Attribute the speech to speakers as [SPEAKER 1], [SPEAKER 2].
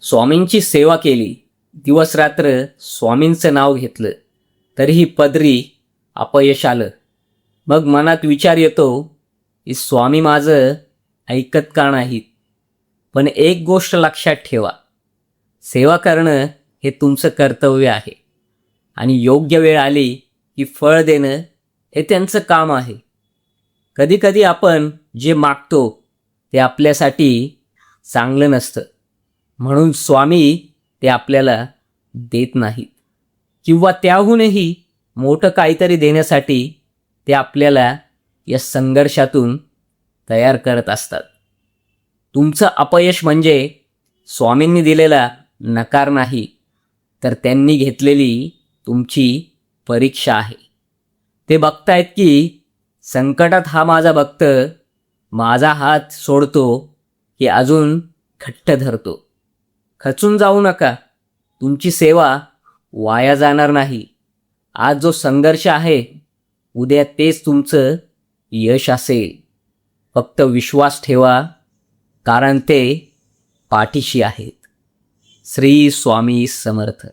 [SPEAKER 1] स्वामींची सेवा केली, दिवसरात्र स्वामींचं नाव घेतलं, तरीही पदरी अपयश आलं. मग मनात विचार येतो की स्वामी माझं ऐकत का नाहीत? पण एक गोष्ट लक्षात ठेवा, सेवा करणं हे तुमचं कर्तव्य आहे आणि योग्य वेळ आली की फळ देणं हे त्यांचं काम आहे. कधीकधी आपण जे मागतो ते आपल्यासाठी चांगलं नसतं, म्हणून स्वामी ते आपल्याला देत नाहीत, किंवा त्याहूनही मोठं काहीतरी देण्यासाठी ते आपल्याला या संघर्षातून तयार करत असतात. तुमचं अपयश म्हणजे स्वामींनी दिलेला नकार नाही, तर त्यांनी घेतलेली तुमची परीक्षा आहे. ते बघतायत की संकटात हा माझा भक्त माझा हात सोडतो की अजून घट्ट धरतो. खचून जाऊ नका, तुमची सेवा वाया जाणार नाही. आज जो संघर्ष आहे, उद्या तेच तुमचं यश असेल. फक्त विश्वास ठेवा, कारण ते पाठीशी आहेत. श्री स्वामी समर्थ.